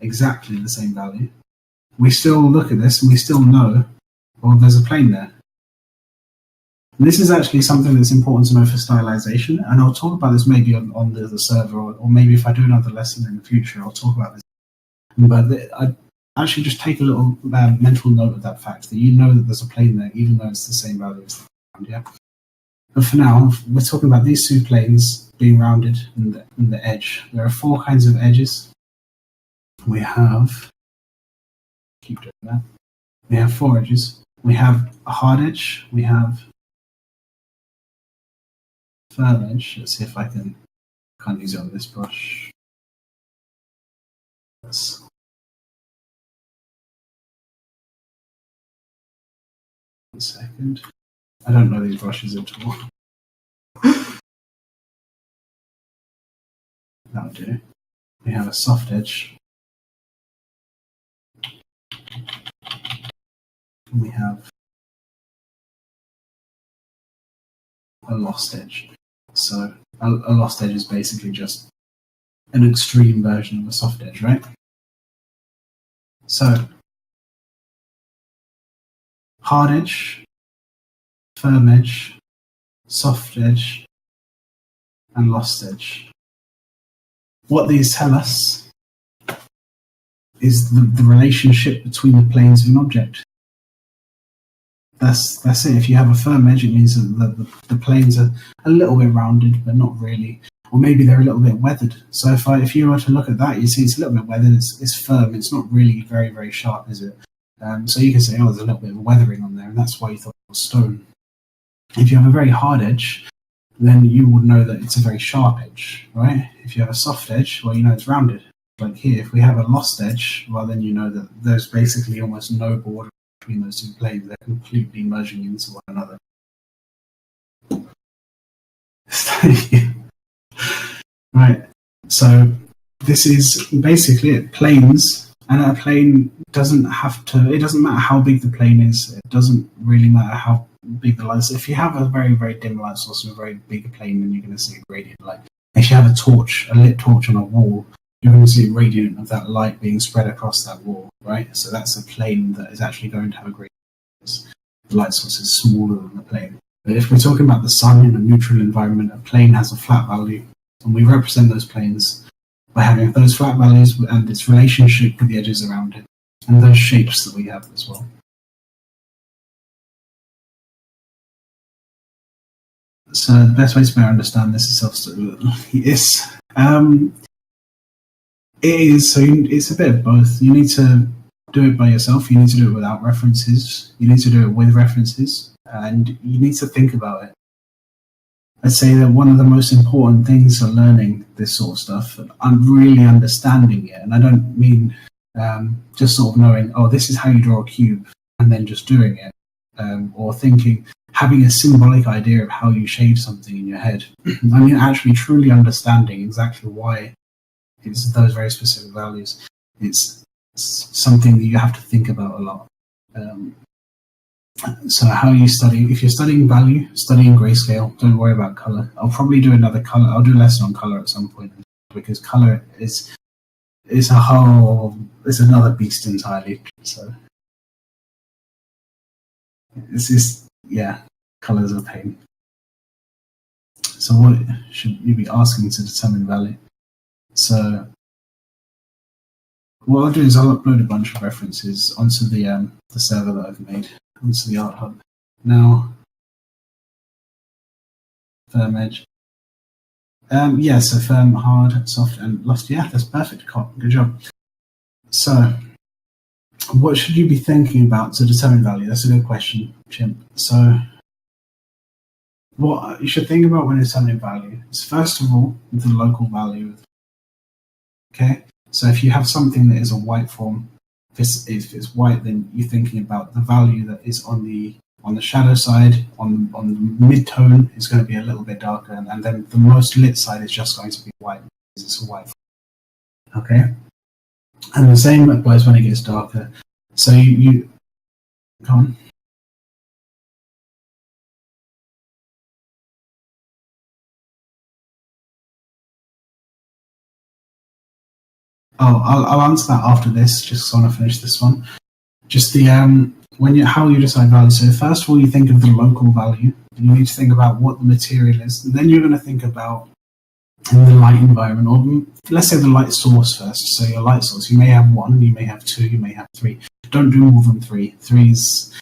exactly the same value, we still look at this and we still know, well, there's a plane there. And this is actually something that's important to know for stylization, and I'll talk about this maybe on the server, or maybe if I do another lesson in the future, I'll talk about this. But I actually just take a little mental note of that fact, that you know that there's a plane there, even though it's the same value as the ground, yeah? But for now, we're talking about these 2 planes being rounded in the edge. There are 4 kinds of edges. We have, keep doing that. We have 4 edges. We have a hard edge. We have a firm edge. Let's see if I can't use it on this brush. Yes. One second. I don't know these brushes at all. That'll do. We have a soft edge. And we have a lost edge. So a lost edge is basically just an extreme version of a soft edge, right? So hard edge, firm edge, soft edge, and lost edge. What these tell us is the relationship between the planes of an object. That's it. If you have a firm edge, it means that the planes are a little bit rounded, but not really. Or maybe they're a little bit weathered. So if you were to look at that, you see it's a little bit weathered, it's firm, it's not really very, very sharp, is it? So you can say, oh, there's a little bit of weathering on there, and that's why you thought it was stone. If you have a very hard edge, then you would know that it's a very sharp edge, right? If you have a soft edge, well, you know it's rounded. Like here, if we have a lost edge, well, then you know that there's basically almost no border between those 2 planes. They're completely merging into one another. Right, so this is basically it. Planes, and a plane doesn't matter how big the plane is, it doesn't really matter how big the light is. If you have a very, very dim light source and a very big plane, then you're going to see a gradient light. If you have a lit torch on a wall, you're going to see a gradient of that light being spread across that wall, right? So that's a plane that is actually going to have a gradient. The light source is smaller than the plane. But if we're talking about the sun in a neutral environment, a plane has a flat value, and we represent those planes by having those flat values and its relationship with the edges around it, and those shapes that we have as well. So the best way to better understand this is it's a bit of both. You need to do it by yourself. You need to do it without references. You need to do it with references, and you need to think about it. I'd say that one of the most important things for learning this sort of stuff, and I'm really understanding it, and I don't mean just sort of knowing, oh, this is how you draw a cube, and then just doing it, or thinking, having a symbolic idea of how you shade something in your head. I mean, actually truly understanding exactly why it's those very specific values. It's something that you have to think about a lot. So how you study, if you're studying value, studying grayscale, don't worry about color. I'll probably do another color. I'll do a lesson on color at some point, because color is it's another beast entirely. So this is, yeah, colors are a pain. So what should you be asking to determine value? So what I'll do is I'll upload a bunch of references onto the server that I've made, onto the Art Hub. Now, firm edge. Yeah, so firm, hard, soft, and lost. Yeah, that's perfect. Good job. So, what should you be thinking about to determine value? That's a good question, Chimp. So, what you should think about when determining value is, first of all, the local value. Okay? So if you have something that is a white form, if it's white, then you're thinking about the value that is on the shadow side, on the mid-tone is going to be a little bit darker, and then the most lit side is just going to be white, because it's a white form. Okay? And the same applies when it gets darker. So you go on. Oh, I'll answer that after this, just so I want to finish this one. Just the how you decide value. So first of all, you think of the local value. You need to think about what the material is. And then you're going to think about the light environment, or let's say the light source first. So your light source, you may have one, you may have two, you may have three. Don't do more than three. Three's,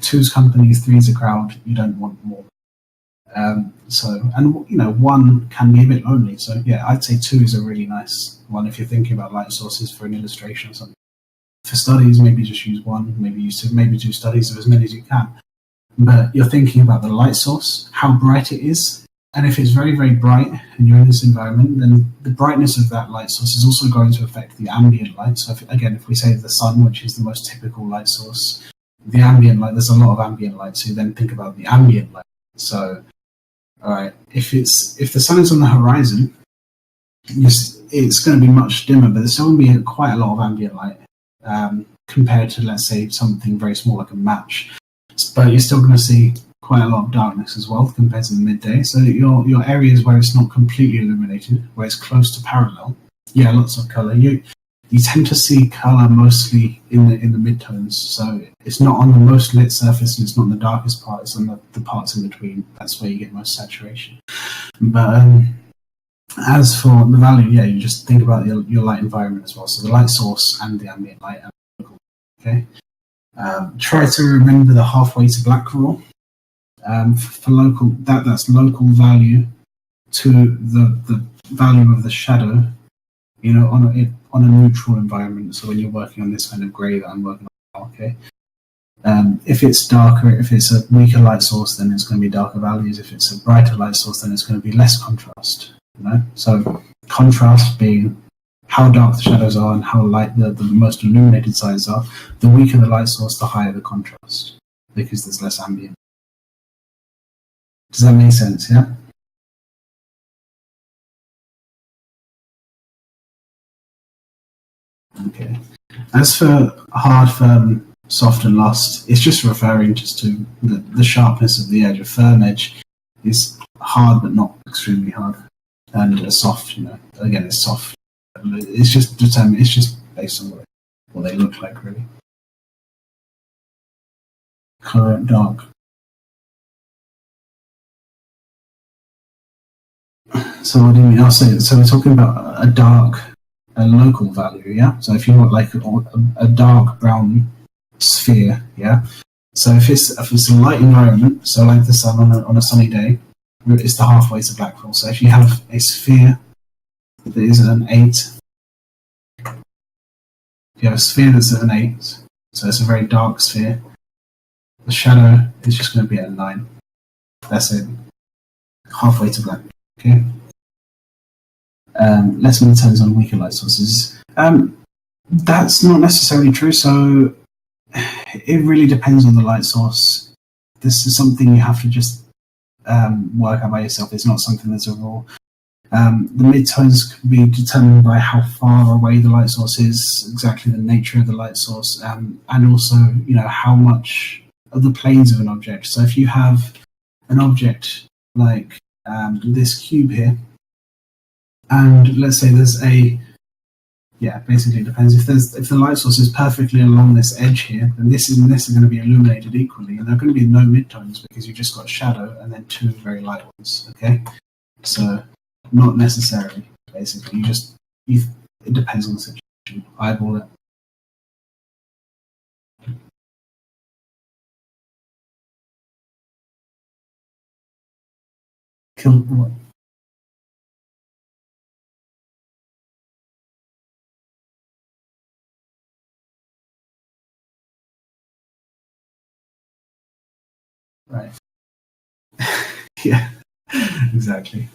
two's company, three's a crowd. You don't want more. One can be a bit lonely. So yeah, I'd say two is a really nice one if you're thinking about light sources for an illustration or something. For studies, maybe just use one, maybe do studies of as many as you can. But you're thinking about the light source, how bright it is, and if it's very, very bright and you're in this environment, then the brightness of that light source is also going to affect the ambient light. So if we say the sun, which is the most typical light source, the ambient light, there's a lot of ambient light, so you then think about the ambient light. So, all right, if the sun is on the horizon, it's going to be much dimmer, but there's still going to be quite a lot of ambient light compared to, let's say, something very small like a match. But you're still going to see quite a lot of darkness as well compared to the midday. So your areas where it's not completely illuminated, where it's close to parallel, yeah, lots of color. You tend to see color mostly in the midtones. So it's not on the most lit surface, and it's not the darkest part. It's on the parts in between. That's where you get most saturation. But as for the value, yeah, you just think about your light environment as well. So the light source and the ambient light. Okay. Try to remember the halfway to black rule. For local, that's local value to the value of the shadow, on a neutral environment. So when you're working on this kind of grey that I'm working on, okay. If it's darker, if it's a weaker light source, then it's going to be darker values. If it's a brighter light source, then it's going to be less contrast. So contrast being how dark the shadows are and how light the most illuminated sides are. The weaker the light source, the higher the contrast, because there's less ambient. Does that make sense? Yeah. Okay. As for hard, firm, soft, and lost, it's just referring to the sharpness of the edge. A firm edge is hard but not extremely hard, and a soft, again, it's soft. It's just determined. It's just based on what they look like, really. Color and dark. So what do you mean? I'll say. So we're talking about a local value, yeah. So if you want like a dark brown sphere, yeah. So if it's a light environment, so like the sun on a sunny day, it's the halfway to black hole. So if you have a sphere that is an 8, If you have a sphere that's at an 8, so it's a very dark sphere, the shadow is just going to be at a 9. That's it. Halfway to black. Okay. Less midtones on weaker light sources. That's not necessarily true. So it really depends on the light source. This is something you have to just work out by yourself. It's not something that's a rule. The midtones can be determined by how far away the light source is, exactly the nature of the light source, and also, how much of the planes of an object. So if you have an object like this cube here, and let's say there's basically it depends. If the light source is perfectly along this edge here, then this and this are going to be illuminated equally, and there are going to be no midtones because you've just got shadow and then two very light ones. Okay, so not necessarily. Basically, it depends on the situation. Eyeball it. Kill what? Right. Yeah, exactly.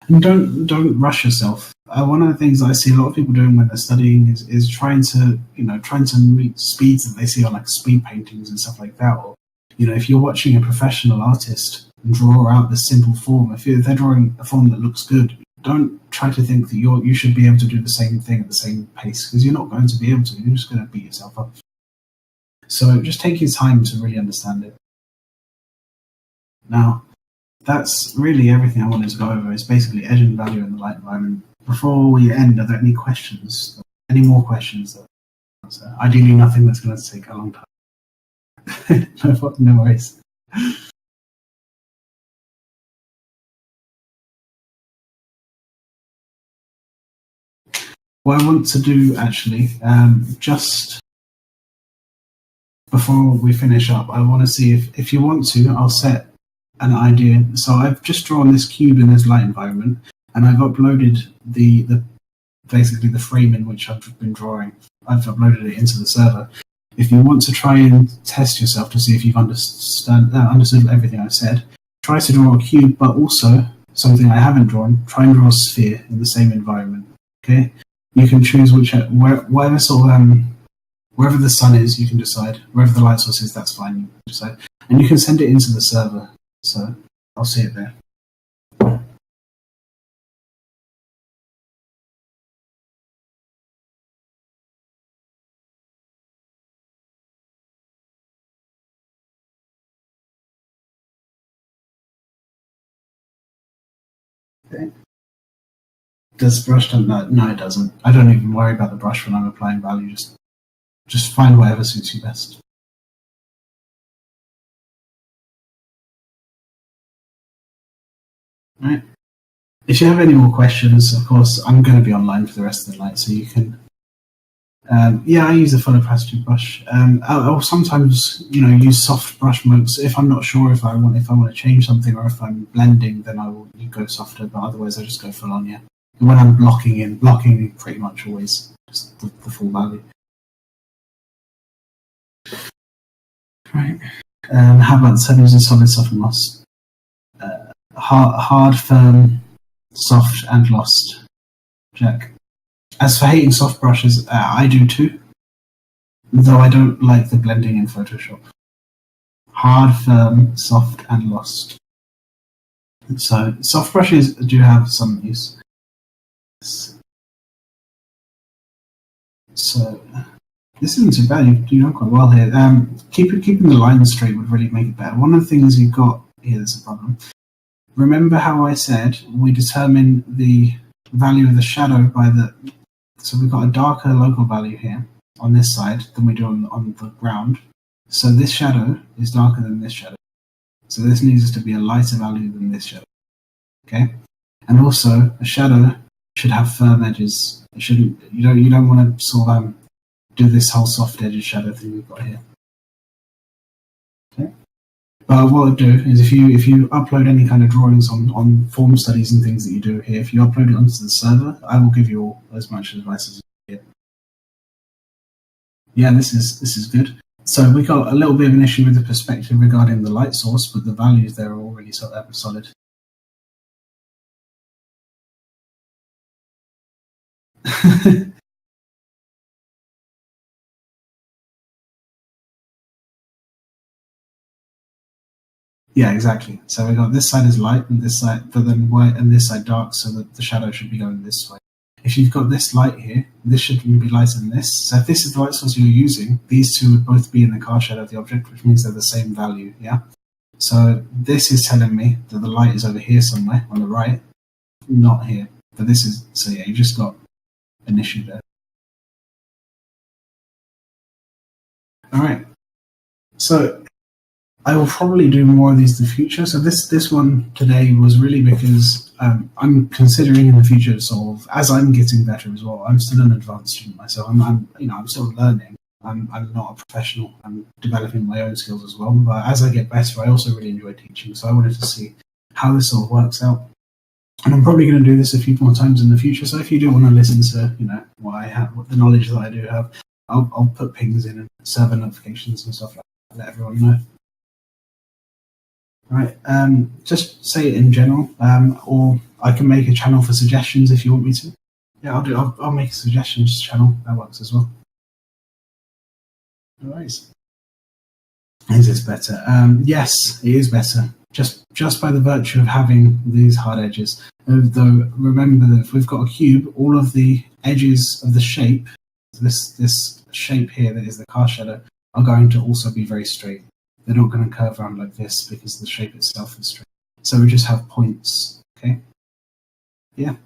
And don't rush yourself. One of the things I see a lot of people doing when they're studying is trying to meet speeds that they see on like speed paintings and stuff like that. Or if you're watching a professional artist draw out this simple form, if they're drawing a form that looks good, don't try to think that you should be able to do the same thing at the same pace, because you're not going to be able to. You're just going to beat yourself up. So just take your time to really understand it. Now, that's really everything I wanted to go over. It's basically edge and value in the light environment. Before we end, are there any questions? Any more questions? Ideally, nothing that's going to take a long time. No worries. What I want to do, actually, just before we finish up, I want to see if you want to, I'll set an idea. So I've just drawn this cube in this light environment, and I've uploaded basically the frame in which I've been drawing. I've uploaded it into the server. If you want to try and test yourself to see if you've understood everything I've said, try to draw a cube, but also something I haven't drawn. Try and draw a sphere in the same environment. Okay, you can choose whatever sort of wherever the sun is, you can decide. Wherever the light source is, that's fine. You can decide, and you can send it into the server. So I'll see it there. Okay. Does brush done that? No, it doesn't. I don't even worry about the brush when I'm applying value. Just find whatever suits you best. Right. If you have any more questions, of course, I'm going to be online for the rest of the night, so you can. I use a full opacity brush. I'll sometimes, use soft brush modes if I'm not sure if I want to change something, or if I'm blending, then I will go softer. But otherwise, I just go full on. Yeah. And when I'm blocking pretty much always just the full value. Right. How about settings in solid, soft, and lost? Hard, firm, soft, and lost. Check. As for hating soft brushes, I do too, though I don't like the blending in Photoshop. Hard, firm, soft, and lost. So soft brushes do have some use. So this isn't too bad. You're doing quite well here. Keeping the lines straight would really make it better. One of the things you've got here, there's a problem. Remember how I said we determine the value of the shadow by so we've got a darker local value here on this side than we do on the ground. So this shadow is darker than this shadow. So this needs to be a lighter value than this shadow. Okay? And also a shadow should have firm edges. It shouldn't. You don't want to sort of do this whole soft edged shadow thing we've got here. Okay. But what I'll do is if you upload any kind of drawings on form studies and things that you do here, if you upload it onto the server, I will give you all as much advice as you get. Yeah, this is good. So we got a little bit of an issue with the perspective regarding the light source, but the values there are already solid. Yeah, exactly. So we got this side is light and this side, but then white and this side dark, so that the shadow should be going this way. If you've got this light here, this should be lighter than this. So if this is the light source you're using, these two would both be in the car shadow of the object, which means they're the same value, yeah? So this is telling me that the light is over here somewhere on the right, not here. But this is, so yeah, you just got an issue there. All right. So I will probably do more of these in the future. So this one today was really because I'm considering in the future, sort of as I'm getting better as well. I'm still an advanced student myself. I'm still learning. I'm not a professional. I'm developing my own skills as well. But as I get better, I also really enjoy teaching. So I wanted to see how this all works out. And I'm probably going to do this a few more times in the future. So if you do want to listen to, what I have, what the knowledge that I do have, I'll put pings in and server notifications and stuff like that. Let everyone know. Right. Just say it in general, or I can make a channel for suggestions if you want me to. Yeah, I'll do. I'll make a suggestions channel. That works as well. All right. Is this better? Yes, it is better. Just by the virtue of having these hard edges. Though remember that if we've got a cube, all of the edges of the shape, this shape here that is the car shadow, are going to also be very straight. They're not going to curve around like this because the shape itself is straight. So we just have points. Okay. Yeah.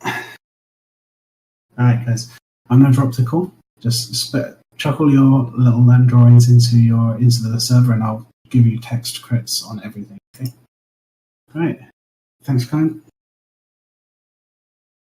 All right, guys. I'm going to drop the call. Just chuck all your little drawings into the server, and I'll give you text crits on everything. Okay. All right. Thanks, Colin.